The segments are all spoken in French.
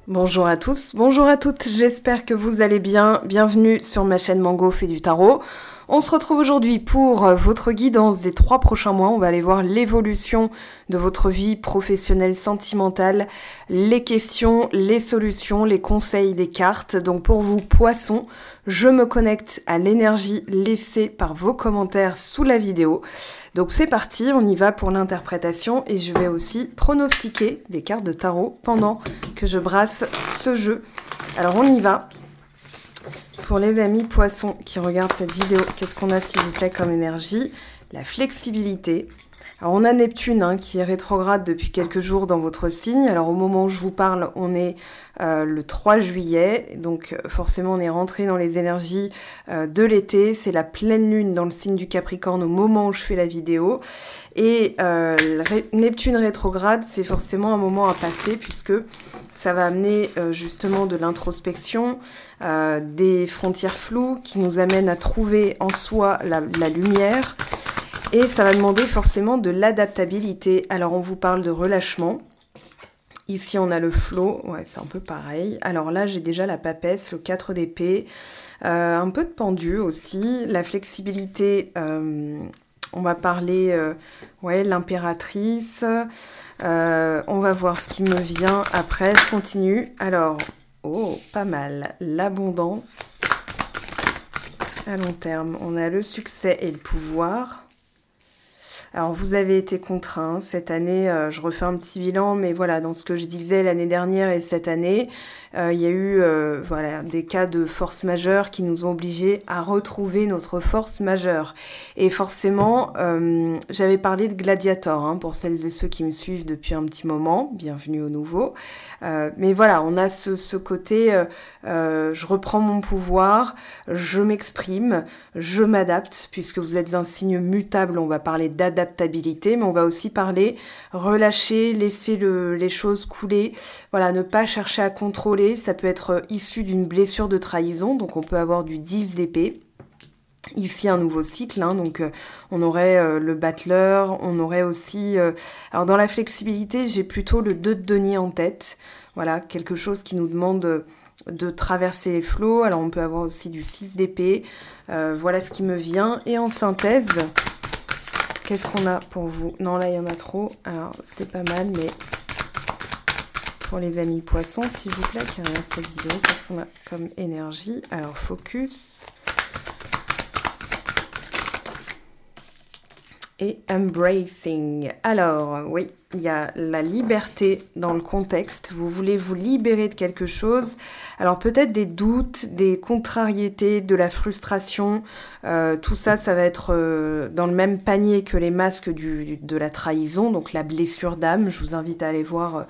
Bonjour à tous, bonjour à toutes, j'espère que vous allez bien. Bienvenue sur ma chaîne Mango fait du tarot. On se retrouve aujourd'hui pour votre guidance des 3 prochains mois. On va aller voir l'évolution de votre vie professionnelle, sentimentale, les questions, les solutions, les conseils des cartes. Donc pour vous, poissons, je me connecte à l'énergie laissée par vos commentaires sous la vidéo. Donc c'est parti, on y va pour l'interprétation et je vais aussi pronostiquer des cartes de tarot pendant que je brasse ce jeu. Alors on y va. Pour les amis poissons qui regardent cette vidéo, qu'est-ce qu'on a s'il vous plaît comme énergie? La flexibilité. Alors on a Neptune qui est rétrograde depuis quelques jours dans votre signe. Alors au moment où je vous parle, on est le 3 juillet. Donc forcément on est rentré dans les énergies de l'été. C'est la pleine lune dans le signe du Capricorne au moment où je fais la vidéo. Et Neptune rétrograde, c'est forcément un moment à passer puisque ça va amener justement de l'introspection, des frontières floues qui nous amènent à trouver en soi la lumière. Et ça va demander forcément de l'adaptabilité. Alors on vous parle de relâchement. Ici on a le flow, ouais c'est un peu pareil. Alors là j'ai déjà la papesse, le 4 d'épée, un peu de pendu aussi. La flexibilité, on va parler, l'impératrice. On va voir ce qui me vient après, je continue. Alors, oh, pas mal. L'abondance. À long terme, on a le succès et le pouvoir. Alors, vous avez été contraint cette année, je refais un petit bilan, mais voilà, dans ce que je disais l'année dernière et cette année, il y a eu des cas de force majeure qui nous ont obligés à retrouver notre force majeure. Et forcément, j'avais parlé de Gladiator, pour celles et ceux qui me suivent depuis un petit moment, bienvenue au nouveau. Mais voilà, on a ce côté, je reprends mon pouvoir, je m'exprime, je m'adapte, puisque vous êtes un signe mutable, on va parler d'adaptabilité, mais on va aussi parler relâcher, laisser les choses couler, voilà, ne pas chercher à contrôler. Ça peut être issu d'une blessure de trahison, donc on peut avoir du 10 d'épée. Ici, un nouveau cycle, donc on aurait le battleur, on aurait aussi... alors dans la flexibilité, j'ai plutôt le 2 de denier en tête. Voilà, quelque chose qui nous demande de traverser les flots. Alors on peut avoir aussi du 6 d'épée. Voilà ce qui me vient. Et en synthèse, qu'est-ce qu'on a pour vous? Non, là, il y en a trop. Alors, c'est pas mal, mais... Pour les amis poissons, s'il vous plaît, qui regardent cette vidéo, qu'est-ce qu'on a comme énergie? Alors, focus. Et embracing. Alors, oui, il y a la liberté dans le contexte. Vous voulez vous libérer de quelque chose. Alors, peut-être des doutes, des contrariétés, de la frustration. Tout ça, ça va être dans le même panier que les masques de la trahison, donc la blessure d'âme. Je vous invite à aller voir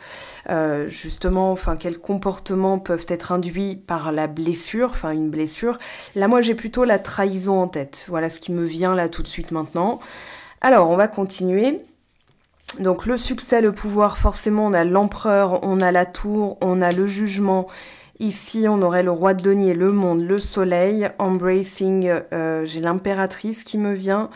justement quels comportements peuvent être induits par la blessure, une blessure. Là, moi, j'ai plutôt la trahison en tête. Voilà ce qui me vient là tout de suite maintenant. Alors, on va continuer. Donc, le succès, le pouvoir, forcément, on a l'empereur, on a la tour, on a le jugement. Ici, on aurait le roi de denier, le monde, le soleil. Embracing, j'ai l'impératrice qui me vient.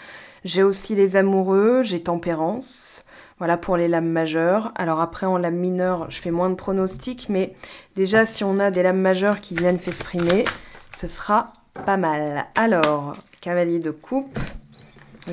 J'ai aussi les amoureux, j'ai tempérance. Voilà pour les lames majeures. Alors après, en lame mineure, je fais moins de pronostics. Mais déjà, si on a des lames majeures qui viennent s'exprimer, ce sera pas mal. Alors, cavalier de coupe.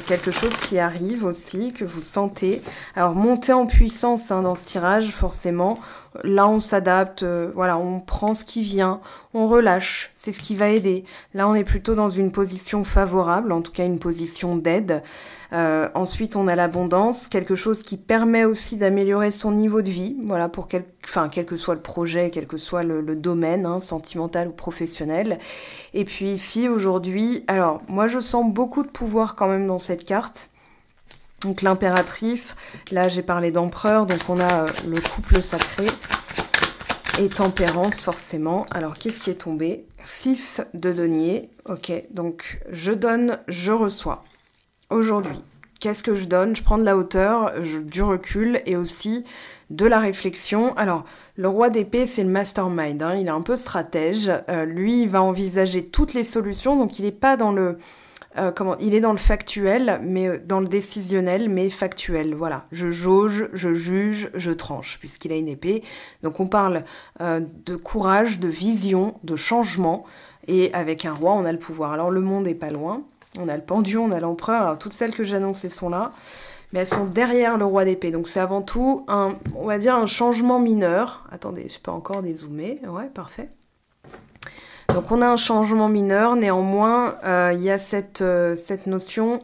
Quelque chose qui arrive aussi, que vous sentez. Alors, monter en puissance dans ce tirage, forcément. Là, on s'adapte, voilà, on prend ce qui vient, on relâche, c'est ce qui va aider. Là, on est plutôt dans une position favorable, en tout cas une position d'aide. Ensuite, on a l'abondance, quelque chose qui permet aussi d'améliorer son niveau de vie, voilà, pour quel que soit le projet, quel que soit le domaine, sentimental ou professionnel. Et puis ici, aujourd'hui, alors, moi, je sens beaucoup de pouvoir quand même dans cette carte. Donc l'impératrice, là j'ai parlé d'empereur, donc on a le couple sacré et tempérance forcément. Alors qu'est-ce qui est tombé? 6 de denier, ok, donc je donne, je reçois. Aujourd'hui, qu'est-ce que je donne? Je prends de la hauteur, du recul et aussi de la réflexion. Alors le roi d'épée c'est le mastermind, il est un peu stratège, lui il va envisager toutes les solutions, donc il n'est pas dans le... il est dans le factuel, mais dans le décisionnel, mais factuel. Voilà, je jauge, je juge, je tranche, puisqu'il a une épée. Donc on parle de courage, de vision, de changement. Et avec un roi, on a le pouvoir. Alors le monde est pas loin. On a le pendu, on a l'empereur. Alors toutes celles que j'ai annoncées sont là. Mais elles sont derrière le roi d'épée. Donc c'est avant tout on va dire un changement mineur. Attendez, je peux encore dézoomer. Ouais, parfait. Donc on a un changement mineur. Néanmoins, il y a cette notion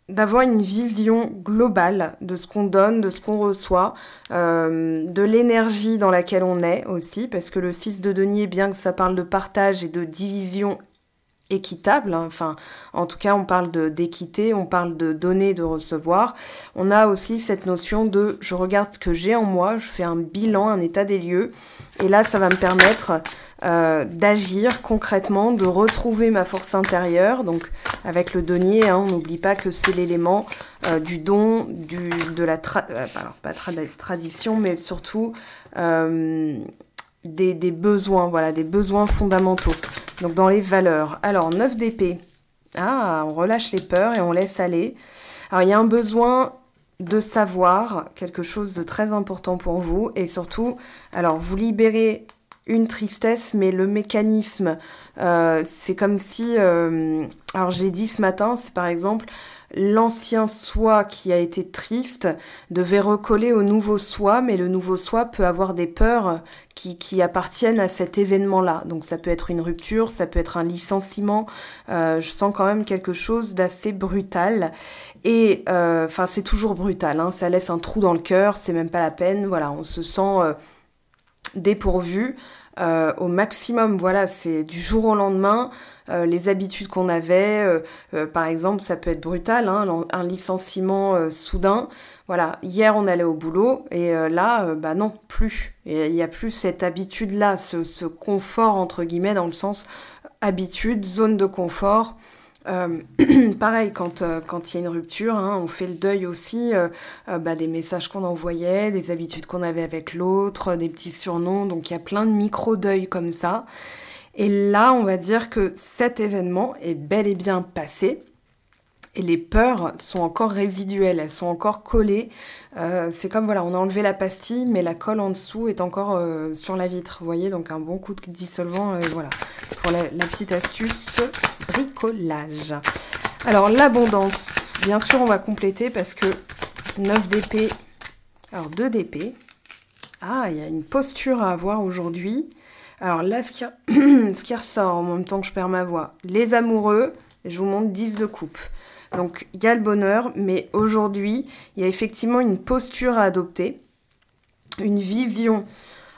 d'avoir une vision globale de ce qu'on donne, de ce qu'on reçoit, de l'énergie dans laquelle on est aussi. Parce que le 6 de denier, bien que ça parle de partage et de division équitable, hein. Enfin, en tout cas, on parle d'équité, on parle de donner, de recevoir. On a aussi cette notion de je regarde ce que j'ai en moi, je fais un bilan, un état des lieux, et là, ça va me permettre d'agir concrètement, de retrouver ma force intérieure. Donc, avec le denier, hein, on n'oublie pas que c'est l'élément du don, de la tradition, mais surtout des besoins, voilà, des besoins fondamentaux. Donc dans les valeurs. Alors, 9 d'épée. Ah, on relâche les peurs et on laisse aller. Alors, il y a un besoin de savoir, quelque chose de très important pour vous. Et surtout, alors, vous libérez une tristesse, mais le mécanisme, c'est comme si... alors, j'ai dit ce matin, c'est par exemple... L'ancien soi qui a été triste devait recoller au nouveau soi, mais le nouveau soi peut avoir des peurs qui appartiennent à cet événement-là. Donc ça peut être une rupture, ça peut être un licenciement. Je sens quand même quelque chose d'assez brutal. Et enfin, c'est toujours brutal, hein, ça laisse un trou dans le cœur, c'est même pas la peine. Voilà, on se sent dépourvu. Au maximum, voilà, c'est du jour au lendemain, les habitudes qu'on avait, par exemple, ça peut être brutal, hein, un licenciement soudain, voilà, hier on allait au boulot, et là, bah non, plus, et il n'y a plus cette habitude-là, ce confort, entre guillemets, dans le sens habitude, zone de confort. Pareil, quand il y a une rupture, hein, on fait le deuil aussi des messages qu'on envoyait, des habitudes qu'on avait avec l'autre, des petits surnoms, donc il y a plein de micro-deuils comme ça. Et là, on va dire que cet événement est bel et bien passé, et les peurs sont encore résiduelles, elles sont encore collées. C'est comme, voilà, on a enlevé la pastille, mais la colle en dessous est encore sur la vitre, vous voyez, donc un bon coup de dissolvant, voilà, pour la petite astuce bricolage. Alors, l'abondance, bien sûr, on va compléter parce que 9 d'épée, alors 2 d'épée. Ah, il y a une posture à avoir aujourd'hui. Alors là, ce qui ressort en même temps que je perds ma voix, les amoureux, je vous montre 10 de coupe. Donc, il y a le bonheur, mais aujourd'hui, il y a effectivement une posture à adopter, une vision,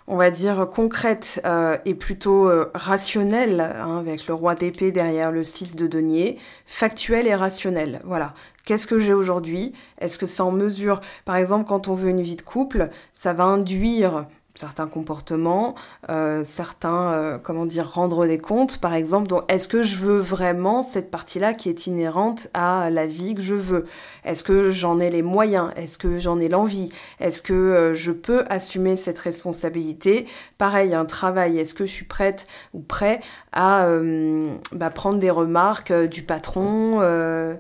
on va dire, concrète et plutôt rationnelle, hein, avec le roi d'épée derrière le 6 de denier, factuelle et rationnelle. Voilà. Qu'est-ce que j'ai aujourd'hui? Est-ce que c'est en mesure... Par exemple, quand on veut une vie de couple, ça va induire... certains comportements, rendre des comptes, par exemple. Donc, est-ce que je veux vraiment cette partie-là qui est inhérente à la vie que je veux? Est-ce que j'en ai les moyens? Est-ce que j'en ai l'envie? Est-ce que je peux assumer cette responsabilité? Pareil, un travail, est-ce que je suis prête ou prêt à prendre des remarques du patron,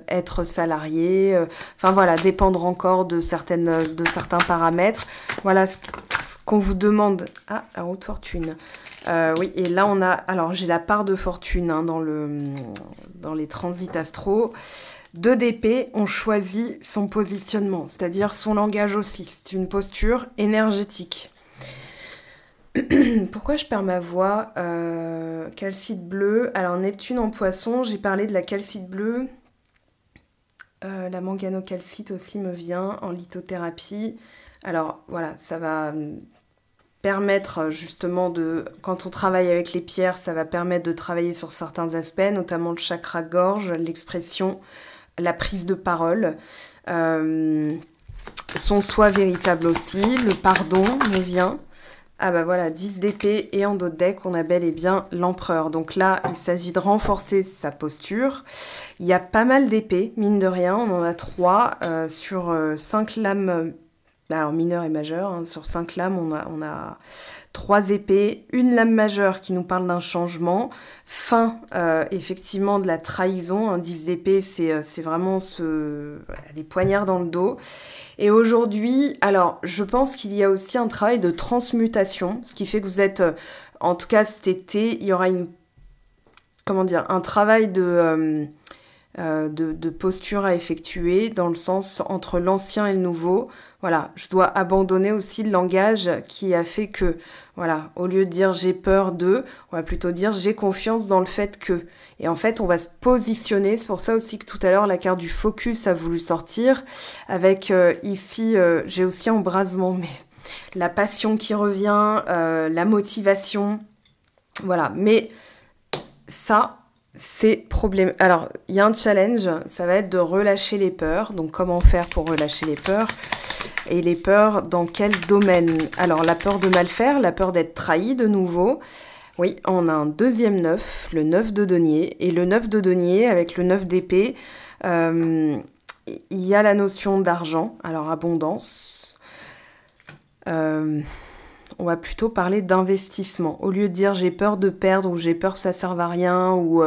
être salarié, enfin voilà, dépendre encore de certains paramètres. Voilà ce qu'on vous demande. Ah, la roue de fortune. Oui, et là on a... Alors j'ai la part de fortune hein, dans les transits astraux. 2 d'épée, on choisit son positionnement, c'est-à-dire son langage aussi. C'est une posture énergétique. Pourquoi je perds ma voix? Calcite bleu. Alors Neptune en poisson, j'ai parlé de la calcite bleue. La manganocalcite aussi me vient en lithothérapie. Alors voilà, ça va permettre justement quand on travaille avec les pierres, ça va permettre de travailler sur certains aspects, notamment le chakra gorge, l'expression, la prise de parole, son soi véritable aussi, le pardon me vient. Ah bah voilà, 10 d'épée et en dos de deck, on a bel et bien l'empereur. Donc là, il s'agit de renforcer sa posture. Il y a pas mal d'épées, mine de rien, on en a 3 sur 5 lames Alors mineur et majeur, hein. Sur 5 lames, on a 3 épées, une lame majeure qui nous parle d'un changement, fin effectivement de la trahison, un 10 d'épée c'est vraiment voilà, des poignards dans le dos. Et aujourd'hui, alors je pense qu'il y a aussi un travail de transmutation, ce qui fait que vous êtes, en tout cas cet été, il y aura un travail de posture à effectuer dans le sens entre l'ancien et le nouveau. Voilà, je dois abandonner aussi le langage qui a fait que, voilà, au lieu de dire j'ai peur de, on va plutôt dire j'ai confiance dans le fait que. Et en fait, on va se positionner. C'est pour ça aussi que tout à l'heure, la carte du focus a voulu sortir. Avec ici, j'ai aussi embrasement, mais la passion qui revient, la motivation. Voilà, mais ça, c'est problème. Alors, il y a un challenge, ça va être de relâcher les peurs. Donc, comment faire pour relâcher les peurs? Et les peurs, dans quel domaine? Alors, la peur de mal faire, la peur d'être trahi de nouveau. Oui, on a un deuxième 9, le 9 de denier. Et le 9 de denier, avec le 9 d'épée, il y a la notion d'argent, alors abondance. On va plutôt parler d'investissement. Au lieu de dire j'ai peur de perdre ou j'ai peur que ça serve à rien ou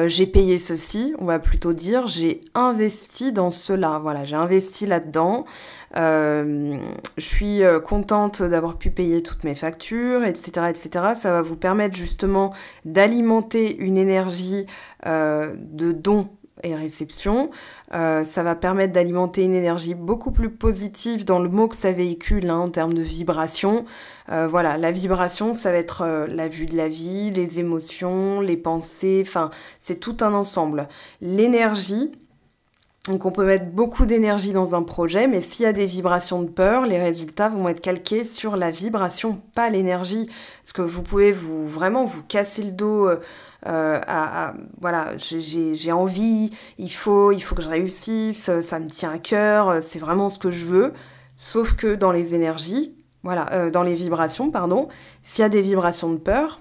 j'ai payé ceci, on va plutôt dire j'ai investi dans cela. Voilà, j'ai investi là-dedans. Je suis contente d'avoir pu payer toutes mes factures, etc., etc. Ça va vous permettre justement d'alimenter une énergie de don et réception. Ça va permettre d'alimenter une énergie beaucoup plus positive dans le mot que ça véhicule en termes de vibration. Voilà, la vibration, ça va être la vue de la vie, les émotions, les pensées, enfin, c'est tout un ensemble. L'énergie, donc on peut mettre beaucoup d'énergie dans un projet, mais s'il y a des vibrations de peur, les résultats vont être calqués sur la vibration, pas l'énergie. Parce que vous pouvez vraiment vous casser le dos voilà, j'ai envie, il faut que je réussisse, ça me tient à cœur, c'est vraiment ce que je veux. Sauf que dans les énergies, voilà, dans les vibrations, pardon, s'il y a des vibrations de peur,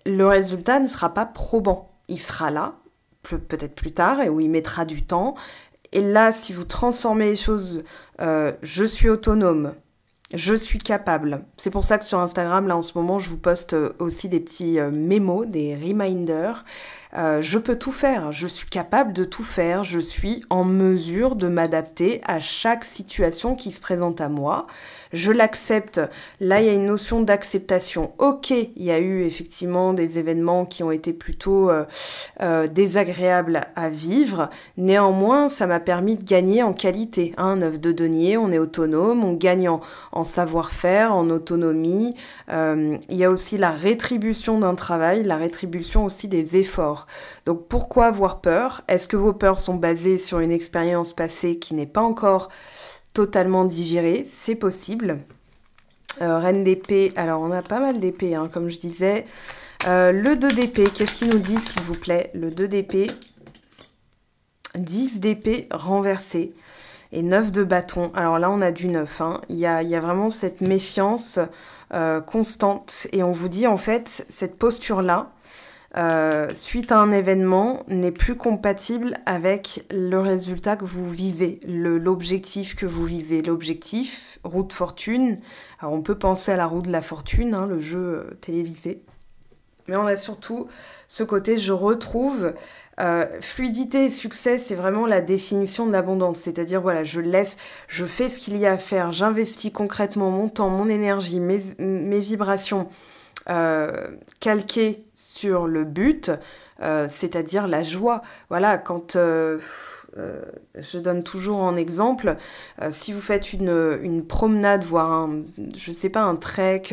le résultat ne sera pas probant. Il sera là, peut-être plus tard, et où il mettra du temps. Et là, si vous transformez les choses, je suis autonome, je suis capable. C'est pour ça que sur Instagram, là en ce moment, je vous poste aussi des petits mémos, des reminders. Je peux tout faire, je suis capable de tout faire, je suis en mesure de m'adapter à chaque situation qui se présente à moi. Je l'accepte. Là, il y a une notion d'acceptation. Ok, il y a eu effectivement des événements qui ont été plutôt désagréables à vivre. Néanmoins, ça m'a permis de gagner en qualité. 9 de denier, on est autonome, on gagne en savoir-faire, en autonomie. Il y a aussi la rétribution d'un travail, la rétribution aussi des efforts. Donc pourquoi avoir peur? Est-ce que vos peurs sont basées sur une expérience passée qui n'est pas encore totalement digérée? C'est possible. Reine d'épée, alors on a pas mal d'épées, comme je disais. Le 2 d'épée, qu'est-ce qu'il nous dit s'il vous plaît? Le 2 d'épée, 10 d'épée renversé et 9 de bâton. Alors là on a du 9, il y a vraiment cette méfiance constante et on vous dit en fait cette posture-là, suite à un événement, n'est plus compatible avec le résultat que vous visez, l'objectif que vous visez. L'objectif, roue de fortune, alors on peut penser à la roue de la fortune, le jeu télévisé, mais on a surtout ce côté je retrouve fluidité et succès, c'est vraiment la définition de l'abondance, c'est-à-dire voilà, je fais ce qu'il y a à faire, j'investis concrètement mon temps, mon énergie, mes vibrations, calqué sur le but, c'est-à-dire la joie. Voilà, quand je donne toujours en exemple, si vous faites une promenade, voire un trek,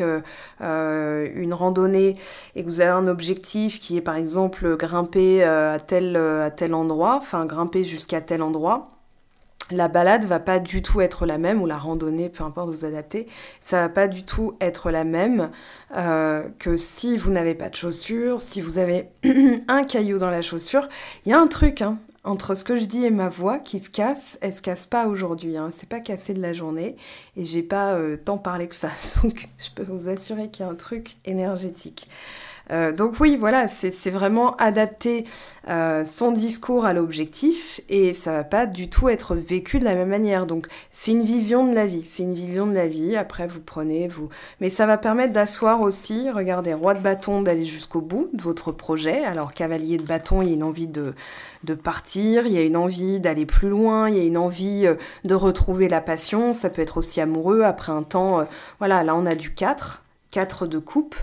une randonnée, et que vous avez un objectif qui est par exemple grimper à tel endroit, enfin grimper jusqu'à tel endroit, la balade va pas du tout être la même, ou la randonnée, peu importe, vous adaptez, ça va pas du tout être la même que si vous n'avez pas de chaussures, si vous avez un caillou dans la chaussure. Il y a un truc, entre ce que je dis et ma voix qui se casse, elle se casse pas aujourd'hui, c'est pas cassé de la journée, et j'ai pas tant parlé que ça, donc je peux vous assurer qu'il y a un truc énergétique. Donc oui, voilà, c'est vraiment adapter son discours à l'objectif et ça va pas du tout être vécu de la même manière. Donc c'est une vision de la vie, c'est une vision de la vie. Après vous prenez, vous... Mais ça va permettre d'asseoir aussi, regardez, roi de bâton, d'aller jusqu'au bout de votre projet. Alors cavalier de bâton, il y a une envie de partir, il y a une envie d'aller plus loin, il y a une envie de retrouver la passion. Ça peut être aussi amoureux après un temps... voilà, là on a du 4 de coupe.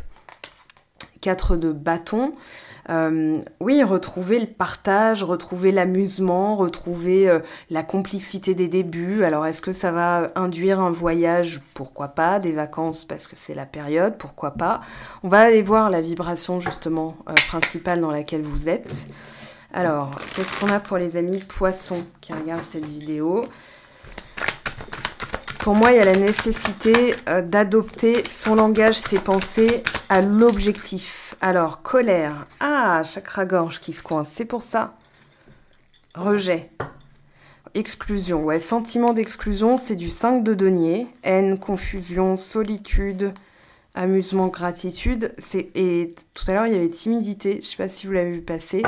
4 de bâton. Oui, retrouver le partage, retrouver l'amusement, retrouver la complicité des débuts. Alors, est-ce que ça va induire un voyage? Pourquoi pas. Des vacances parce que c'est la période? Pourquoi pas. On va aller voir la vibration, justement, principale dans laquelle vous êtes. Alors, qu'est-ce qu'on a pour les amis poissons qui regardent cette vidéo? Pour moi, il y a la nécessité d'adopter son langage, ses pensées à l'objectif. Alors, colère. Ah, chakra-gorge qui se coince, c'est pour ça. Rejet. Exclusion. Ouais, sentiment d'exclusion, c'est du 5 de denier. Haine, confusion, solitude, amusement, gratitude. Et tout à l'heure, il y avait timidité. Je ne sais pas si vous l'avez vu passer.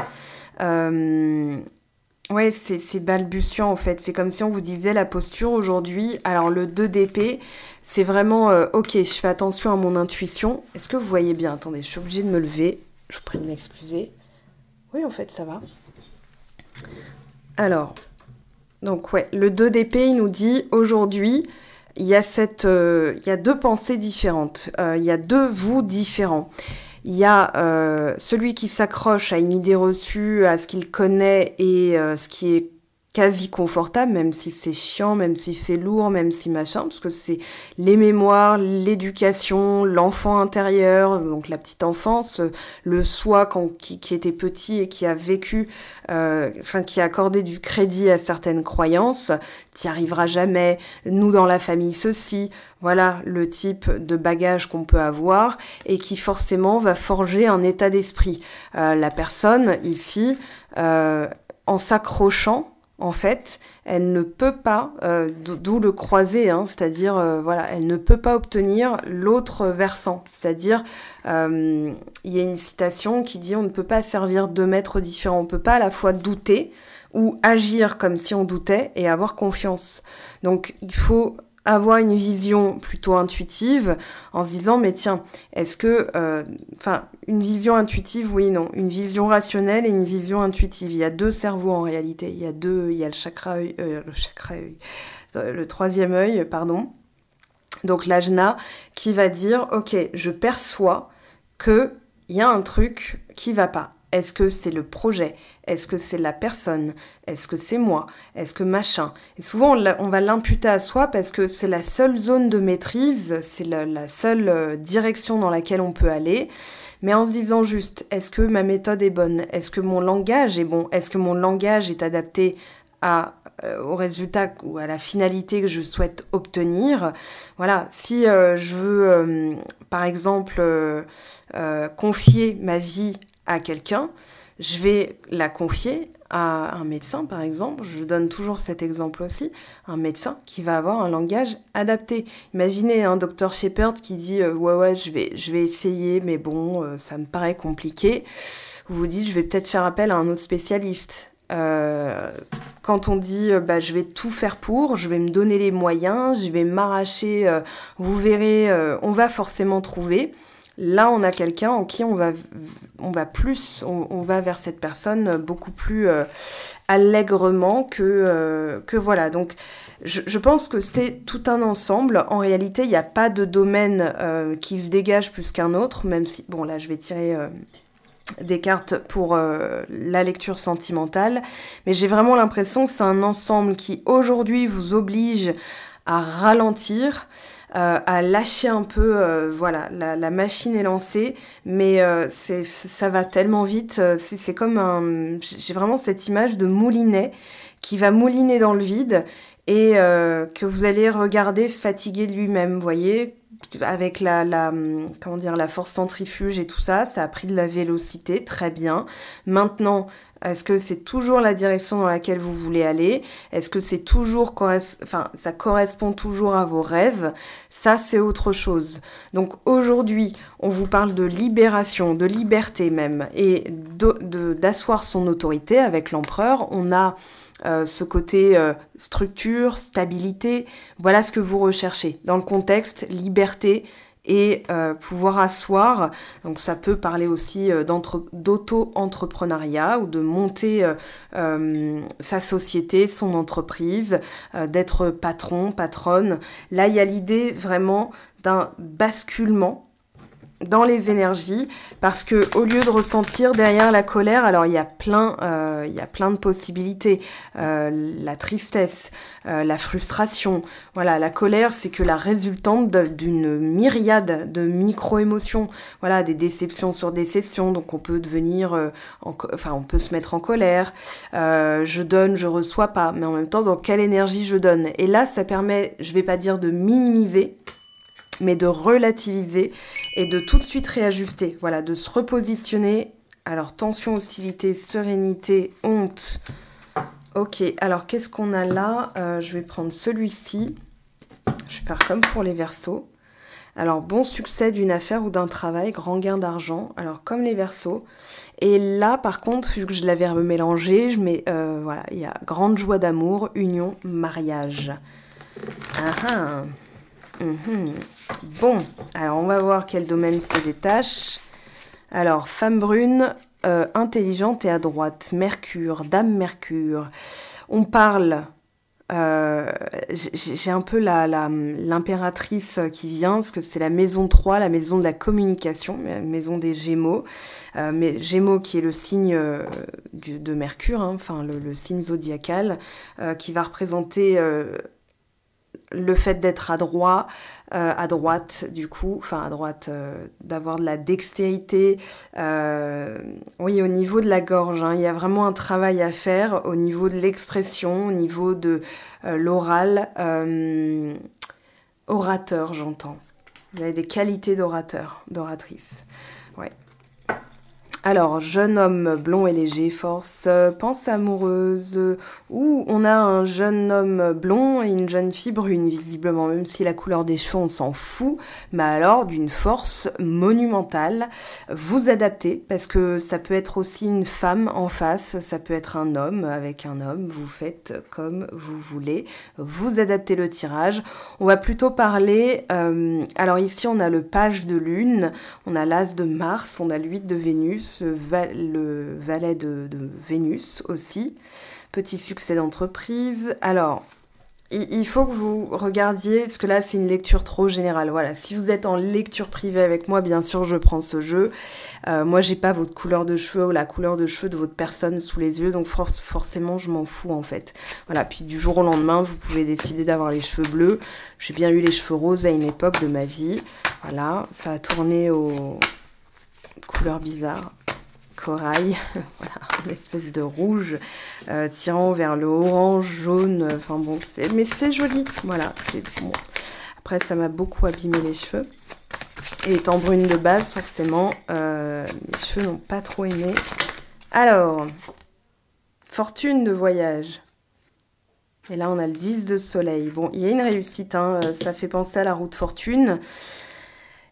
Ouais, c'est balbutiant en fait. C'est comme si on vous disait la posture aujourd'hui. Alors le 2 d'épée, c'est vraiment ok, je fais attention à mon intuition. Est-ce que vous voyez bien? Attendez, je suis obligée de me lever. Je vous prie de m'excuser. Oui, en fait, ça va. Alors, donc ouais, le 2 d'épée, il nous dit aujourd'hui, il y a deux pensées différentes. Il y a deux vous différents. Il y a celui qui s'accroche à une idée reçue, à ce qu'il connaît et ce qui est quasi confortable, même si c'est chiant, même si c'est lourd, même si machin, parce que c'est les mémoires, l'éducation, l'enfant intérieur, donc la petite enfance, le soi qui était petit et qui a vécu, qui a accordé du crédit à certaines croyances, t'y arriveras jamais, nous dans la famille ceci, voilà le type de bagage qu'on peut avoir et qui forcément va forger un état d'esprit. La personne ici, en s'accrochant, en fait, elle ne peut pas, d'où le croisé, hein, c'est-à-dire, voilà, elle ne peut pas obtenir l'autre versant. C'est-à-dire, il y a une citation qui dit « On ne peut pas servir deux maîtres différents. On ne peut pas à la fois douter ou agir comme si on doutait et avoir confiance. » Donc, il faut avoir une vision plutôt intuitive en se disant mais tiens, est-ce que une vision intuitive, oui, non, une vision rationnelle et une vision intuitive, il y a deux cerveaux en réalité, il y a le le troisième œil, pardon, donc l'ajna qui va dire ok, je perçois que il y a un truc qui va pas. Est-ce que c'est le projet? Est-ce que c'est la personne? Est-ce que c'est moi? Est-ce que machin? Et souvent, on va l'imputer à soi parce que c'est la seule zone de maîtrise, c'est la seule direction dans laquelle on peut aller. Mais en se disant juste, est-ce que ma méthode est bonne? Est-ce que mon langage est bon? Est-ce que mon langage est adapté au résultat ou à la finalité que je souhaite obtenir? Voilà, si je veux, par exemple, confier ma vie à quelqu'un, je vais la confier à un médecin, par exemple. Je donne toujours cet exemple aussi. Un médecin qui va avoir un langage adapté. Imaginez un Dr Shepherd qui dit ouais, je vais essayer, mais bon, ça me paraît compliqué. Vous vous dites, je vais peut-être faire appel à un autre spécialiste. Quand on dit je vais tout faire pour, je vais me donner les moyens, je vais m'arracher, vous verrez, on va forcément trouver. Là, on a quelqu'un en qui on va vers cette personne beaucoup plus allègrement que voilà. Donc, je pense que c'est tout un ensemble. En réalité, il n'y a pas de domaine qui se dégage plus qu'un autre, même si, bon, là, je vais tirer des cartes pour la lecture sentimentale, mais j'ai vraiment l'impression que c'est un ensemble qui, aujourd'hui, vous oblige à ralentir, à lâcher un peu, voilà, la machine est lancée, mais ça va tellement vite, c'est comme j'ai vraiment cette image de moulinet qui va mouliner dans le vide et que vous allez regarder se fatiguer de lui-même, vous voyez, avec la force centrifuge et tout ça, ça a pris de la vélocité, très bien. Maintenant, Est-ce que c'est toujours la direction dans laquelle vous voulez aller? Est-ce que c'est toujours, ça correspond toujours à vos rêves? Ça, c'est autre chose. Donc aujourd'hui, on vous parle de libération, de liberté même, et d'asseoir son autorité avec l'empereur. On a ce côté structure, stabilité. Voilà ce que vous recherchez. Dans le contexte, liberté et pouvoir asseoir, donc ça peut parler aussi d'auto-entrepreneuriat ou de monter sa société, son entreprise, d'être patron, patronne. Là, il y a l'idée vraiment d'un basculement dans les énergies, parce que au lieu de ressentir derrière la colère, alors il y a plein de possibilités, la tristesse, la frustration, voilà, la colère, c'est que la résultante d'une myriade de micro-émotions, voilà, des déceptions sur déceptions, donc on peut devenir, on peut se mettre en colère, je donne, je reçois pas, mais en même temps, dans quelle énergie je donne? Et là, ça permet, je vais pas dire de minimiser, mais de relativiser et de tout de suite réajuster, voilà, de se repositionner. Alors, tension, hostilité, sérénité, honte. Ok, alors qu'est-ce qu'on a là? Je vais prendre celui-ci. Je vais faire comme pour les Verseaux. Alors, bon succès d'une affaire ou d'un travail, grand gain d'argent. Alors, comme les Verseaux. Et là, par contre, vu que je l'avais mélangé, je mets, voilà, il y a grande joie d'amour, union, mariage. Ah ah. Bon, alors on va voir quel domaine se détache. Alors, femme brune, intelligente et à droite, Mercure, dame Mercure. On parle, j'ai un peu l'impératrice qui vient, parce que c'est la maison 3, la maison de la communication, la maison des Gémeaux. Mais Gémeaux qui est le signe de Mercure, hein, enfin le signe zodiacal, qui va représenter... le fait d'être à droite du coup, enfin à droite, d'avoir de la dextérité, oui, au niveau de la gorge, hein, il y a vraiment un travail à faire au niveau de l'expression, au niveau de l'oral, orateur j'entends. Vous avez des qualités d'orateur, d'oratrice, ouais. Alors, jeune homme blond et léger, force, pensée amoureuse, ou on a un jeune homme blond et une jeune fille brune, visiblement, même si la couleur des cheveux, on s'en fout, mais alors d'une force monumentale. Vous adaptez, parce que ça peut être aussi une femme en face, ça peut être un homme avec un homme, vous faites comme vous voulez, vous adaptez le tirage. On va plutôt parler, alors ici on a le page de lune, on a l'as de Mars, on a le 8 de Vénus, le valet de Vénus aussi. Petit succès d'entreprise. Alors, il faut que vous regardiez, parce que là, c'est une lecture trop générale. Voilà, si vous êtes en lecture privée avec moi, bien sûr, je prends ce jeu. Moi, j'ai pas votre couleur de cheveux ou la couleur de cheveux de votre personne sous les yeux, donc forcément, je m'en fous, en fait. Voilà, puis du jour au lendemain, vous pouvez décider d'avoir les cheveux bleus. J'ai bien eu les cheveux roses à une époque de ma vie. Voilà, ça a tourné aux couleurs bizarres. Corail, voilà, une espèce de rouge tirant vers le orange, jaune, enfin bon, mais c'était joli, voilà, c'est bon. Après, ça m'a beaucoup abîmé les cheveux. Et étant brune de base, forcément, mes cheveux n'ont pas trop aimé. Alors, fortune de voyage. Et là, on a le 10 de soleil. Bon, il y a une réussite, hein, ça fait penser à la roue de fortune.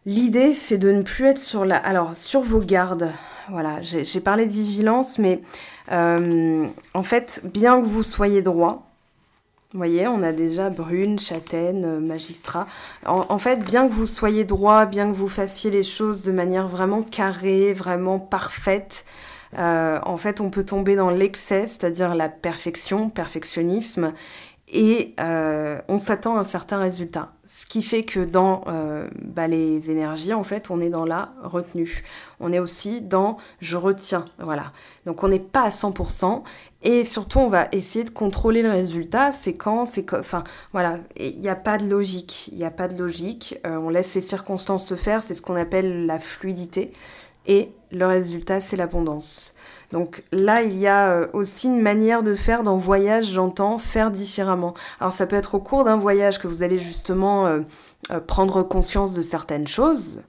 L'idée, c'est de ne plus être sur vos gardes. Voilà, j'ai parlé de vigilance, mais en fait, bien que vous soyez droit, vous voyez, on a déjà brune, châtaigne, magistrat. En fait, bien que vous soyez droit, bien que vous fassiez les choses de manière vraiment carrée, vraiment parfaite, en fait, on peut tomber dans l'excès, c'est-à-dire la perfectionnisme, et on s'attend à un certain résultat. Ce qui fait que dans les énergies, en fait, on est dans la retenue. On est aussi dans « je retiens », voilà. Donc, on n'est pas à 100%. Et surtout, on va essayer de contrôler le résultat. C'est quand, enfin, voilà. Il n'y a pas de logique. Il n'y a pas de logique. On laisse les circonstances se faire. C'est ce qu'on appelle la fluidité. Et le résultat, c'est l'abondance. Donc là, il y a aussi une manière de faire dans voyage, j'entends, faire différemment. Alors ça peut être au cours d'un voyage que vous allez justement prendre conscience de certaines choses.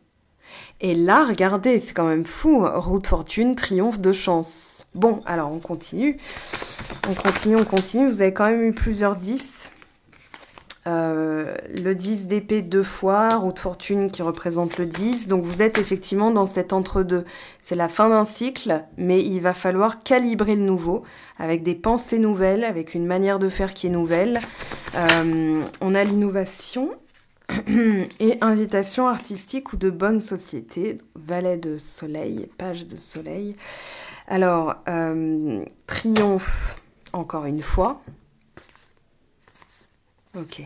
Et là, regardez, c'est quand même fou, roue de fortune, triomphe de chance. Bon, alors on continue. On continue. Vous avez quand même eu plusieurs 10. Le 10 d'épée 2 fois, roue de fortune qui représente le 10. Donc vous êtes effectivement dans cet entre-deux. C'est la fin d'un cycle, mais il va falloir calibrer le nouveau, avec des pensées nouvelles, avec une manière de faire qui est nouvelle. On a l'innovation et invitation artistique ou de bonne société. Valet de soleil, page de soleil. Alors, triomphe, encore une fois. Ok.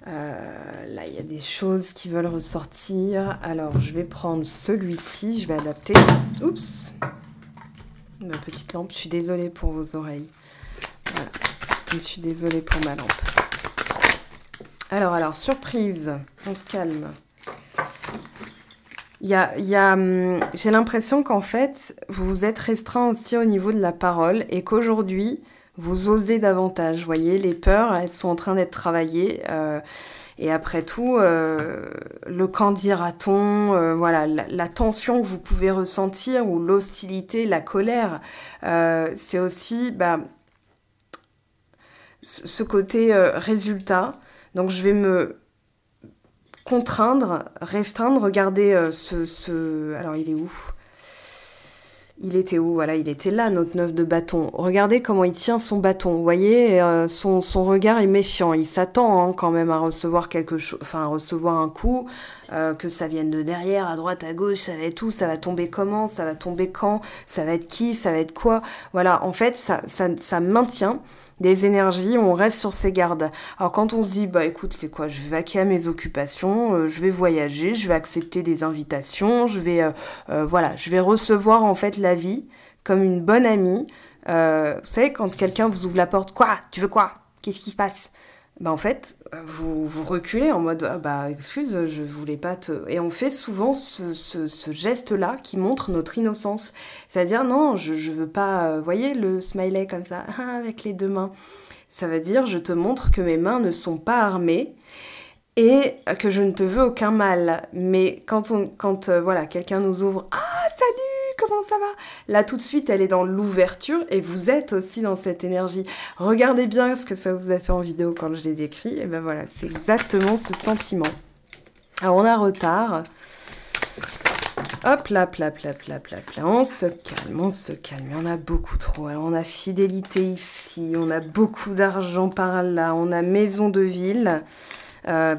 Là, il y a des choses qui veulent ressortir. Alors, je vais prendre celui-ci. Je vais adapter. Oups. Ma petite lampe. Je suis désolée pour vos oreilles. Voilà. Je suis désolée pour ma lampe. Alors, surprise. On se calme. J'ai l'impression qu'en fait, vous vous êtes restreint aussi au niveau de la parole et qu'aujourd'hui, vous osez davantage. Vous voyez, les peurs, elles sont en train d'être travaillées. Et après tout, le qu'en dira-t-on, voilà, la tension que vous pouvez ressentir ou l'hostilité, la colère, c'est aussi ce côté résultat. Donc, je vais me contraindre, restreindre, regardez alors il est où? Il était où? Voilà, il était là, notre 9 de bâton. Regardez comment il tient son bâton. Vous voyez, son regard est méfiant. Il s'attend quand même à recevoir quelque chose, enfin à recevoir un coup, que ça vienne de derrière, à droite, à gauche, ça va être où? Ça va tomber comment? Ça va tomber quand? Ça va être qui? Ça va être quoi? Voilà, en fait, ça maintient des énergies, on reste sur ses gardes. Alors quand on se dit, écoute, c'est quoi, je vais vaquer à mes occupations, je vais voyager, je vais accepter des invitations, je vais recevoir en fait la vie comme une bonne amie. Vous savez, quand quelqu'un vous ouvre la porte, quoi? Tu veux quoi? Qu'est-ce qui se passe? En fait, vous reculez en mode excuse, je voulais pas te... Et on fait souvent ce geste-là qui montre notre innocence. C'est-à-dire, non, je veux pas... voyez le smiley comme ça, avec les deux mains. Ça veut dire, je te montre que mes mains ne sont pas armées et que je ne te veux aucun mal. Mais quand quelqu'un nous ouvre, salut, comment ça va? Là, tout de suite, elle est dans l'ouverture et vous êtes aussi dans cette énergie. Regardez bien ce que ça vous a fait en vidéo quand je l'ai décrit. Et voilà, c'est exactement ce sentiment. Alors, on a retard. Hop, là, on se calme. Il y en a beaucoup trop. Alors, on a fidélité ici, on a beaucoup d'argent par là, on a maison de ville.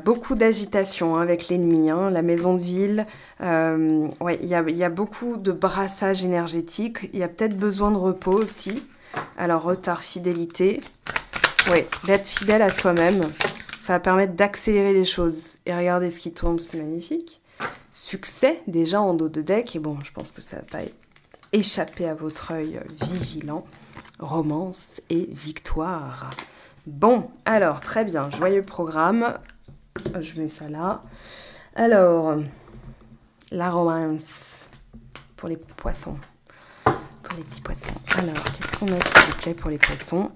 Beaucoup d'agitation avec l'ennemi, la maison de ville. Il y a beaucoup de brassage énergétique. Il y a peut-être besoin de repos aussi. Alors, retard, fidélité. Oui, d'être fidèle à soi-même. Ça va permettre d'accélérer les choses. Et regardez ce qui tombe, c'est magnifique. Succès, déjà en dos de deck. Et bon, je pense que ça va pas échapper à votre œil vigilant. Romance et victoire. Bon, alors, très bien. Joyeux programme. Je mets ça là. Alors, la romance pour les poissons. Pour les petits poissons. Alors, qu'est-ce qu'on a, s'il vous plaît, pour les poissons?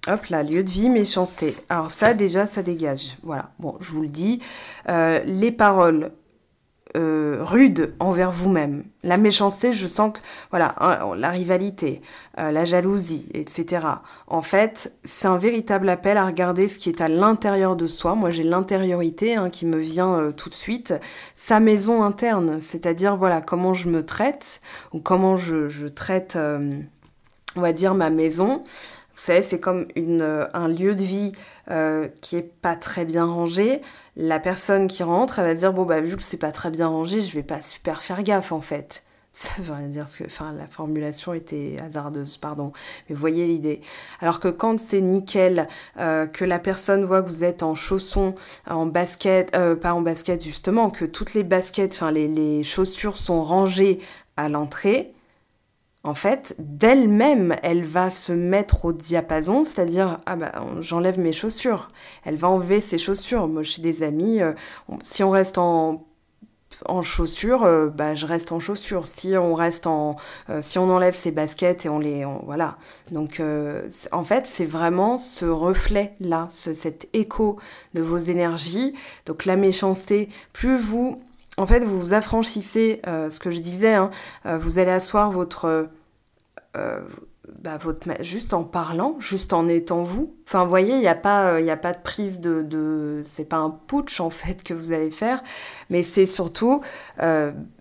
Hop là, lieu de vie, méchanceté. Alors ça, déjà, ça dégage. Voilà, bon, je vous le dis. Les paroles rudes envers vous-même. La méchanceté, je sens que, voilà, la rivalité, la jalousie, etc. En fait, c'est un véritable appel à regarder ce qui est à l'intérieur de soi. Moi, j'ai l'intériorité qui me vient tout de suite. Sa maison interne, c'est-à-dire, voilà, comment je me traite, ou comment je traite, on va dire, ma maison. Vous savez, c'est comme un lieu de vie qui est pas très bien rangé. La personne qui rentre, elle va dire, vu que c'est pas très bien rangé, je vais pas super faire gaffe, en fait. Ça veut rien dire, la formulation était hasardeuse, pardon. Mais vous voyez l'idée. Alors que quand c'est nickel, que la personne voit que vous êtes en chaussons, en basket, pas en basket justement, que toutes les baskets, les chaussures sont rangées à l'entrée, en fait, d'elle-même, elle va se mettre au diapason, c'est-à-dire, j'enlève mes chaussures. Elle va enlever ses chaussures. Moi, chez des amis, si on reste en chaussures, je reste en chaussures. Si on enlève ses baskets et voilà. Donc, en fait, c'est vraiment ce reflet-là, cet écho de vos énergies. Donc, la méchanceté, plus vous... En fait, vous vous affranchissez, ce que je disais, vous allez asseoir votre juste en parlant, juste en étant vous. Enfin, vous voyez, il n'y a pas, y a pas de prise c'est pas un putsch, en fait, que vous allez faire, mais c'est surtout,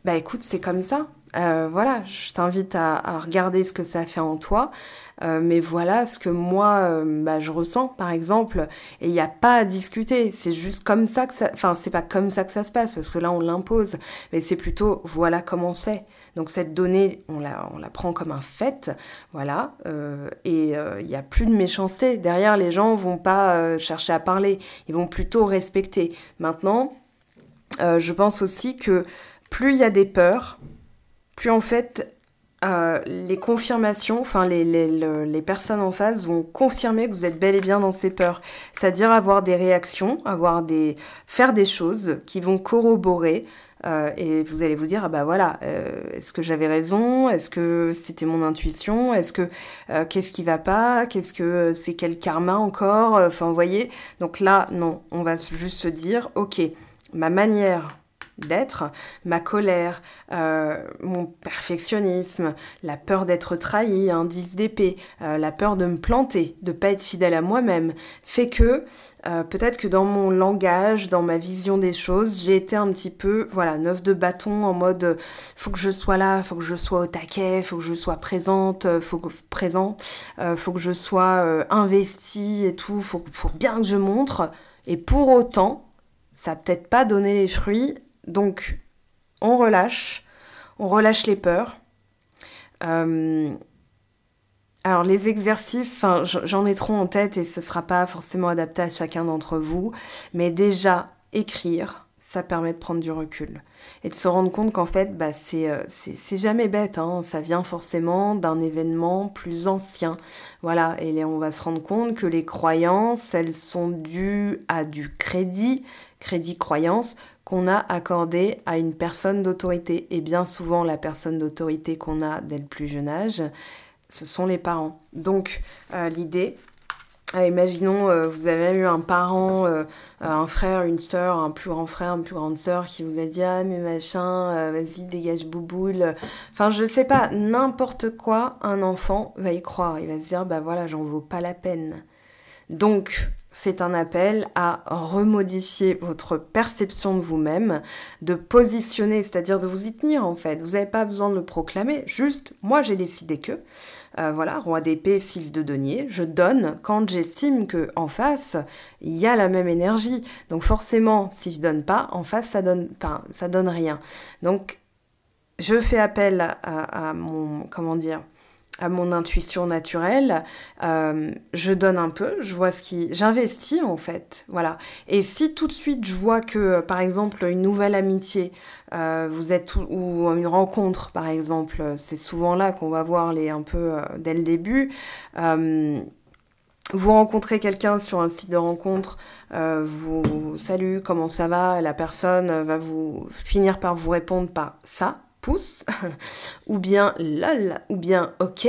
écoute, c'est comme ça. Voilà, je t'invite à regarder ce que ça fait en toi, mais voilà ce que moi, je ressens, par exemple, et il n'y a pas à discuter, c'est juste comme ça que ça... Enfin, c'est pas comme ça que ça se passe, parce que là, on l'impose, mais c'est plutôt, voilà comment c'est. Donc cette donnée, on la prend comme un fait, voilà, et il n'y a plus de méchanceté. Derrière, les gens vont pas chercher à parler, ils vont plutôt respecter. Maintenant, je pense aussi que plus il y a des peurs, plus en fait les confirmations, enfin les personnes en face vont confirmer que vous êtes bel et bien dans ces peurs. C'est-à-dire avoir des réactions, faire des choses qui vont corroborer. Et vous allez vous dire, ah bah voilà, est-ce que j'avais raison? Est-ce que c'était mon intuition? Est-ce que qu'est-ce qui va pas? Qu'est-ce que c'est quel karma encore? Enfin, vous voyez. Donc là, non, on va juste se dire, ok, ma manière d'être, ma colère, mon perfectionnisme, la peur d'être trahi, un 10 d'épée, la peur de me planter, de pas être fidèle à moi-même, fait que peut-être que dans mon langage, dans ma vision des choses, j'ai été un petit peu, voilà, 9 de bâton en mode faut que je sois là, faut que je sois au taquet, faut que je sois présente, faut que je sois investie et tout, faut bien que je montre. Et pour autant, ça n'a peut-être pas donné les fruits. Donc, on relâche les peurs. Alors, les exercices, j'en ai trop en tête et ce ne sera pas forcément adapté à chacun d'entre vous, mais déjà, écrire, ça permet de prendre du recul et de se rendre compte qu'en fait, c'est jamais bête, hein, ça vient forcément d'un événement plus ancien. Voilà, et là, on va se rendre compte que les croyances, elles sont dues à du crédit croyance, qu'on a accordé à une personne d'autorité. Et bien souvent, la personne d'autorité qu'on a dès le plus jeune âge, ce sont les parents. Donc, l'idée, imaginons, vous avez eu un parent, un frère, une sœur, un plus grand frère, une plus grande sœur qui vous a dit « Ah, mais machin, vas-y, dégage bouboule ». Enfin, je sais pas, n'importe quoi, un enfant va y croire. Il va se dire « Bah voilà, j'en vaux pas la peine ». Donc, c'est un appel à remodifier votre perception de vous-même, de positionner, c'est-à-dire de vous y tenir en fait. Vous n'avez pas besoin de le proclamer, juste, moi j'ai décidé que, voilà, roi d'épée, 6 de denier, je donne quand j'estime qu'en face, il y a la même énergie. Donc forcément, si je donne pas, en face, ça donne rien. Donc, je fais appel à mon, à mon intuition naturelle, je donne un peu, je vois j'investis en fait, voilà. Et si tout de suite je vois que, par exemple, une nouvelle amitié, ou une rencontre, par exemple, c'est souvent là qu'on va voir un peu dès le début. Vous rencontrez quelqu'un sur un site de rencontre, salut, comment ça va? La personne va finir par vous répondre par ça. Pouce, ou bien lol, ou bien ok.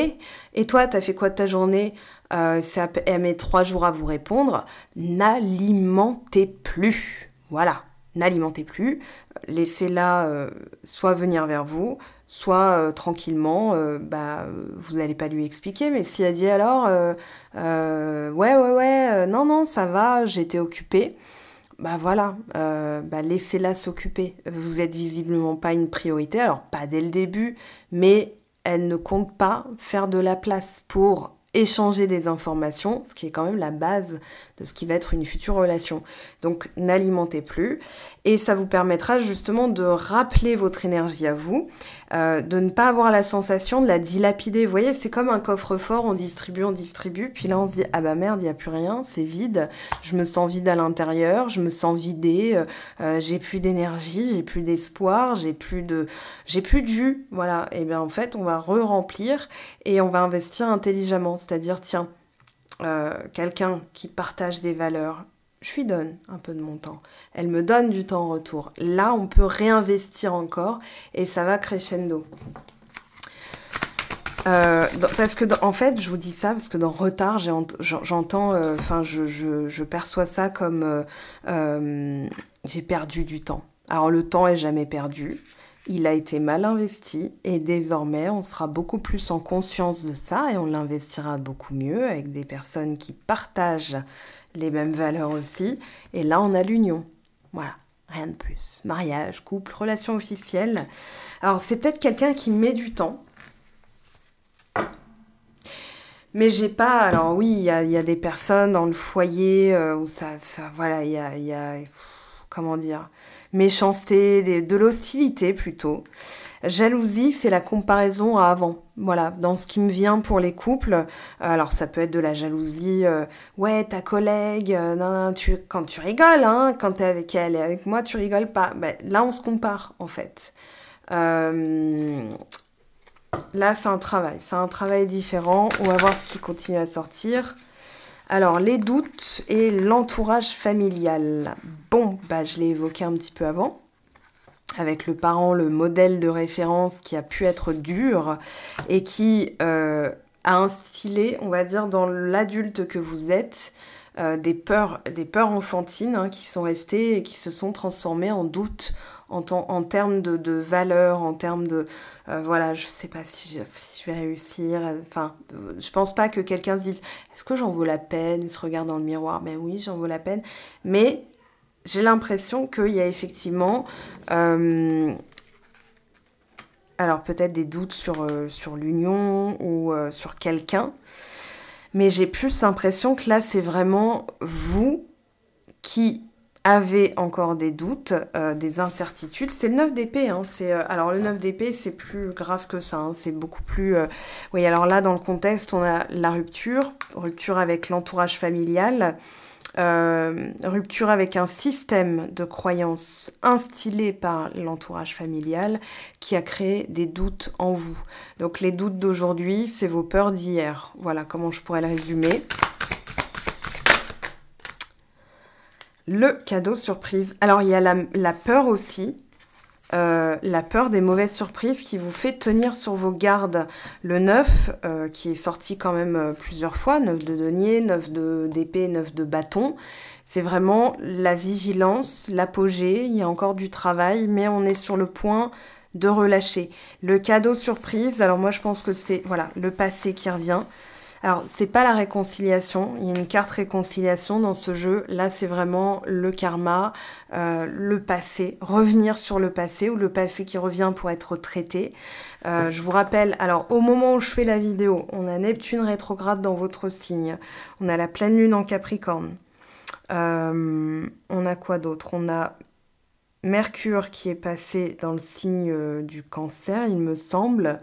Et toi, t'as fait quoi de ta journée? Elle met 3 jours à vous répondre. N'alimentez plus. Voilà, n'alimentez plus. Laissez-la soit venir vers vous, soit tranquillement, vous n'allez pas lui expliquer. Mais si elle dit alors, non, ça va, j'étais occupée. Bah voilà, laissez-la s'occuper. Vous êtes visiblement pas une priorité, alors pas dès le début, mais elle ne compte pas faire de la place pour échanger des informations, ce qui est quand même la base de ce qui va être une future relation. Donc n'alimentez plus, et ça vous permettra justement de rappeler votre énergie à vous, de ne pas avoir la sensation de la dilapider. Vous voyez, c'est comme un coffre-fort, on distribue, puis là on se dit « Ah bah merde, il n'y a plus rien, c'est vide, je me sens vide à l'intérieur, je me sens vidée, j'ai plus d'énergie, j'ai plus d'espoir, j'ai plus de jus. » Voilà, et bien en fait, on va re-remplir et on va investir intelligemment, c'est-à-dire, tiens, quelqu'un qui partage des valeurs, je lui donne un peu de mon temps. Elle me donne du temps en retour. Là, on peut réinvestir encore et ça va crescendo. Parce que, en fait, je vous dis ça parce que dans retard, j'entends, je perçois ça comme j'ai perdu du temps. Alors, le temps est jamais perdu. il a été mal investi et désormais on sera beaucoup plus en conscience de ça et on l'investira beaucoup mieux avec des personnes qui partagent les mêmes valeurs aussi. Et là on a l'union. Voilà, rien de plus. Mariage, couple, relation officielle. Alors c'est peut-être quelqu'un qui met du temps. Mais j'ai pas... Alors oui, il y a des personnes dans le foyer où voilà, il y a comment dire, méchanceté, de l'hostilité plutôt. Jalousie, c'est la comparaison à avant. Voilà, dans ce qui me vient pour les couples, alors ça peut être de la jalousie, ouais, ta collègue, non, quand tu rigoles, hein, quand t'es avec elle et avec moi, tu rigoles pas. Ben, là, on se compare, en fait. Là, c'est un travail différent. On va voir ce qui continue à sortir. Alors, les doutes et l'entourage familial. Bon, bah, je l'ai évoqué un petit peu avant, avec le parent, le modèle de référence qui a pu être dur et qui a instillé, on va dire, dans l'adulte que vous êtes, des peurs enfantines hein, qui sont restées et qui se sont transformées en doutes en termes de valeur, en termes de... voilà, je sais pas si je vais réussir. Enfin, je pense pas que quelqu'un se dise « Est-ce que j'en vaux la peine ?» Il se regarde dans le miroir. Ben oui, j'en vaux la peine. Mais j'ai l'impression qu'il y a effectivement... alors peut-être des doutes sur l'union ou sur quelqu'un. Mais j'ai plus l'impression que là, c'est vraiment vous qui avez encore des doutes, des incertitudes. C'est le 9 d'épée. Hein, alors, le 9 d'épée, c'est plus grave que ça. Hein, c'est beaucoup plus... Oui, alors là, dans le contexte, on a la rupture avec l'entourage familial, rupture avec un système de croyances instillé par l'entourage familial qui a créé des doutes en vous. Donc les doutes d'aujourd'hui, c'est vos peurs d'hier. Voilà comment je pourrais le résumer. Le cadeau surprise. Alors il y a la peur aussi. La peur des mauvaises surprises qui vous fait tenir sur vos gardes. Le 9, qui est sorti quand même plusieurs fois, 9 de denier, 9 d'épée, 9 de bâton. C'est vraiment la vigilance, l'apogée, il y a encore du travail, mais on est sur le point de relâcher. Le cadeau surprise, alors moi je pense que c'est voilà, le passé qui revient. Alors, c'est pas la réconciliation, il y a une carte réconciliation dans ce jeu. Là, c'est vraiment le karma, le passé, revenir sur le passé ou le passé qui revient pour être traité. Je vous rappelle, alors au moment où je fais la vidéo, on a Neptune rétrograde dans votre signe, on a la pleine lune en Capricorne. On a quoi d'autre? On a Mercure qui est passé dans le signe du Cancer, il me semble.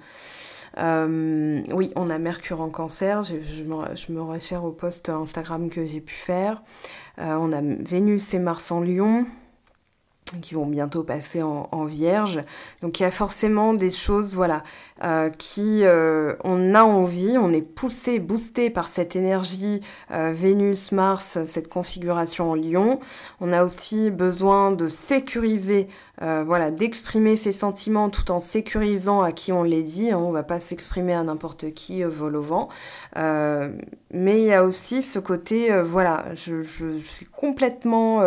Oui, on a Mercure en Cancer, je me réfère au post Instagram que j'ai pu faire. On a Vénus et Mars en Lion, qui vont bientôt passer en Vierge. Donc il y a forcément des choses voilà, qui on a envie, on est poussé, boosté par cette énergie Vénus-Mars, cette configuration en Lion. On a aussi besoin de sécuriser, voilà, d'exprimer ses sentiments tout en sécurisant à qui on les dit. Hein, on ne va pas s'exprimer à n'importe qui vol au vent. Mais il y a aussi ce côté, voilà, je suis complètement,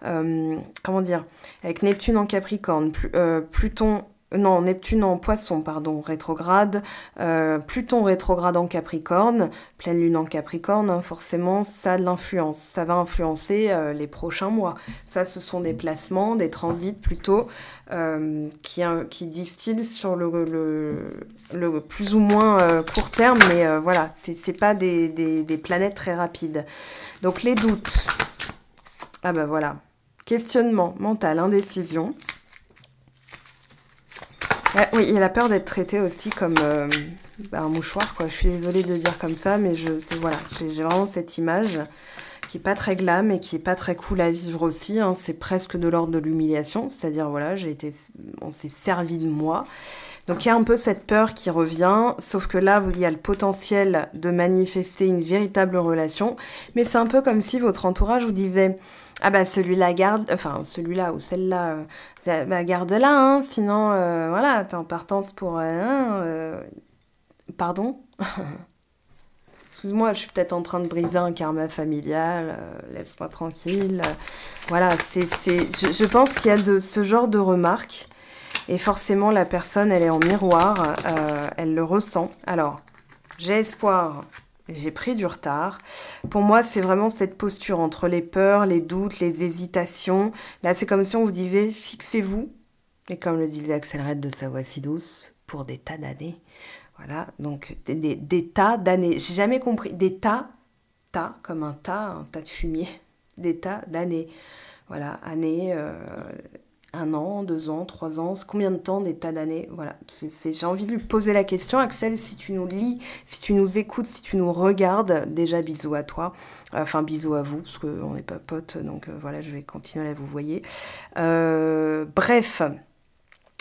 comment dire, avec Neptune en Capricorne, Neptune en Poisson, pardon, rétrograde, Pluton rétrograde en Capricorne, pleine lune en Capricorne, hein, forcément, ça a de l'influence, ça va influencer les prochains mois. Ça, ce sont des placements, des transits plutôt, qui distillent sur le plus ou moins court terme, mais voilà, c'est pas des planètes très rapides. Donc les doutes, ah ben voilà, questionnement mental, indécision. Oui, il y a la peur d'être traité aussi comme un mouchoir, quoi. Je suis désolée de le dire comme ça, mais voilà, j'ai vraiment cette image qui est pas très glam et qui est pas très cool à vivre aussi. Hein. C'est presque de l'ordre de l'humiliation, c'est-à-dire, voilà, on s'est servi de moi. Donc il y a un peu cette peur qui revient, sauf que là, il y a le potentiel de manifester une véritable relation, mais c'est un peu comme si votre entourage vous disait... Ah bah celui-là garde, enfin celui-là ou celle-là, bah garde-la, hein, sinon voilà, t'es en partance pour... pardon. Excuse-moi, je suis peut-être en train de briser un karma familial, laisse-moi tranquille. Voilà, je pense qu'il y a ce genre de remarques Et forcément, la personne, elle est en miroir, elle le ressent. Alors, j'ai espoir, j'ai pris du retard. Pour moi, c'est vraiment cette posture entre les peurs, les doutes, les hésitations. Là, c'est comme si on vous disait, fixez-vous. Et comme le disait Axel Red de Sa Voix si douce, pour des tas d'années. Voilà, donc des tas d'années. J'ai jamais compris. Des tas, comme un tas de fumier. Des tas d'années. Voilà, années, 1 an, 2 ans, 3 ans, combien de temps, des tas d'années. Voilà, j'ai envie de lui poser la question. Axel, si tu nous lis, si tu nous écoutes, si tu nous regardes, déjà bisous à toi. Enfin, bisous à vous, parce qu'on n'est pas potes, donc voilà, je vais continuer à vous voyer. Bref,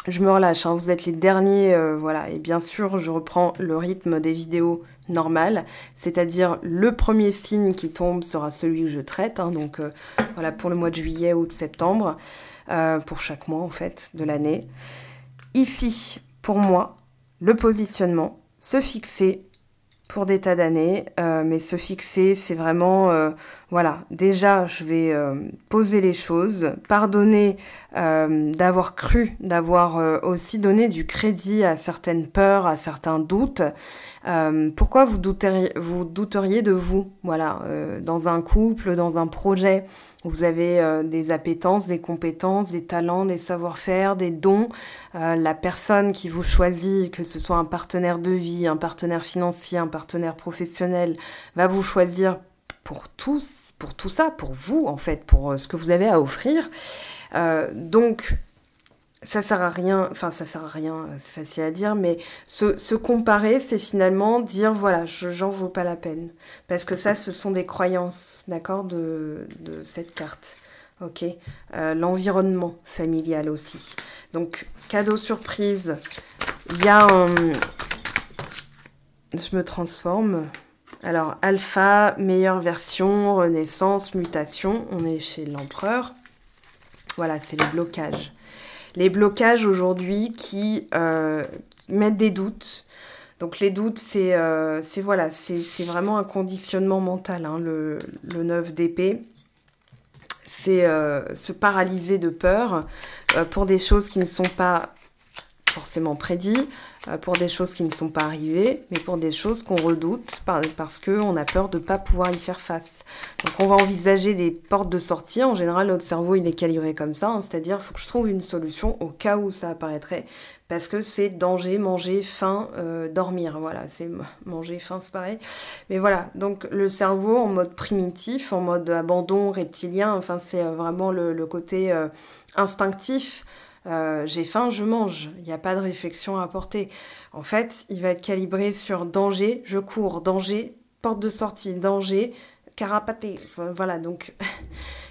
je me relâche, hein, vous êtes les derniers, voilà. Et bien sûr, je reprends le rythme des vidéos normales, c'est-à-dire le premier signe qui tombe sera celui que je traite, hein, donc voilà, pour le mois de juillet, août, septembre, pour chaque mois en fait de l'année. Ici, pour moi, le positionnement, se fixer pour des tas d'années, mais se fixer, c'est vraiment, voilà, déjà, je vais poser les choses, pardonner d'avoir cru, d'avoir aussi donné du crédit à certaines peurs, à certains doutes. Pourquoi vous douteriez de vous, voilà, dans un couple, dans un projet, vous avez des appétences, des compétences, des talents, des savoir-faire, des dons. La personne qui vous choisit, que ce soit un partenaire de vie, un partenaire financier, un partenaire professionnel, va vous choisir pour tous, pour tout ça, pour vous en fait, pour ce que vous avez à offrir. Donc, ça sert à rien, enfin ça sert à rien, c'est facile à dire, mais se comparer, c'est finalement dire, voilà, j'en vaux pas la peine. Parce que ça, ce sont des croyances, d'accord, de cette carte. Ok, l'environnement familial aussi. Donc, cadeau surprise, il y a un... Je me transforme. Alors, alpha, meilleure version, renaissance, mutation, on est chez l'empereur. Voilà, c'est les blocages. Les blocages aujourd'hui qui mettent des doutes. Donc les doutes, c'est voilà, c'est vraiment un conditionnement mental, hein, le 9 d'épée. C'est se paralyser de peur pour des choses qui ne sont pas forcément prédites, pour des choses qui ne sont pas arrivées, mais pour des choses qu'on redoute parce qu'on a peur de ne pas pouvoir y faire face. Donc on va envisager des portes de sortie. En général, notre cerveau, il est calibré comme ça, hein, c'est-à-dire il faut que je trouve une solution au cas où ça apparaîtrait, parce que c'est danger, manger, faim, dormir. Voilà, c'est manger, faim, c'est pareil. Mais voilà, donc le cerveau en mode primitif, en mode abandon reptilien, enfin c'est vraiment le côté instinctif. J'ai faim, je mange. Il n'y a pas de réflexion à apporter. En fait, il va être calibré sur danger, je cours, danger, porte de sortie, danger, carapaté. Enfin, voilà, donc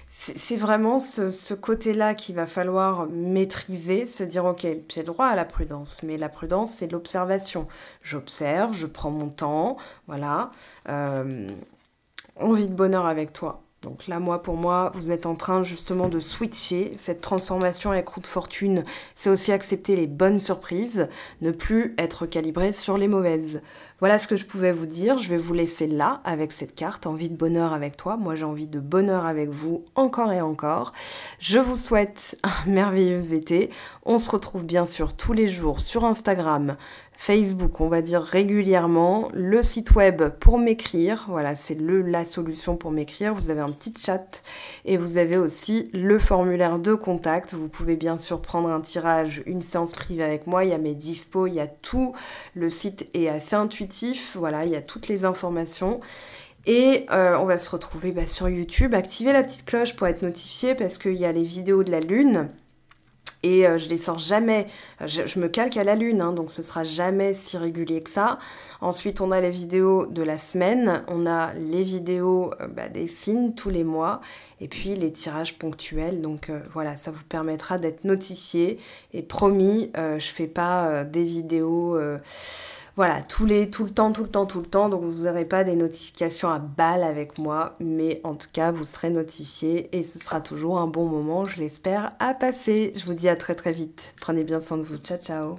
c'est vraiment ce côté-là qu'il va falloir maîtriser, se dire, ok, j'ai le droit à la prudence, mais la prudence, c'est l'observation. J'observe, je prends mon temps, voilà. On vit de bonheur avec toi. Donc là, pour moi, vous êtes en train justement de switcher. Cette transformation avec roue de fortune, c'est aussi accepter les bonnes surprises, ne plus être calibré sur les mauvaises. Voilà ce que je pouvais vous dire. Je vais vous laisser là avec cette carte, envie de bonheur avec toi. Moi, j'ai envie de bonheur avec vous encore et encore. Je vous souhaite un merveilleux été. On se retrouve bien sûr tous les jours sur Instagram, Facebook, on va dire régulièrement, le site web pour m'écrire, voilà, c'est la solution pour m'écrire. Vous avez un petit chat et vous avez aussi le formulaire de contact. Vous pouvez bien sûr prendre un tirage, une séance privée avec moi, il y a mes dispos, il y a tout. Le site est assez intuitif, voilà, il y a toutes les informations. Et on va se retrouver sur YouTube. Activez la petite cloche pour être notifié parce qu'il y a les vidéos de la lune. Et je les sors jamais, je me calque à la lune, hein, donc ce sera jamais si régulier que ça. Ensuite, on a les vidéos de la semaine, on a les vidéos des signes tous les mois, et puis les tirages ponctuels. Donc voilà, ça vous permettra d'être notifié. Et promis, je fais pas des vidéos... Voilà, tout le temps, donc vous n'aurez pas des notifications à balles avec moi, mais en tout cas, vous serez notifiés et ce sera toujours un bon moment, je l'espère, à passer. Je vous dis à très très vite. Prenez bien soin de vous. Ciao, ciao.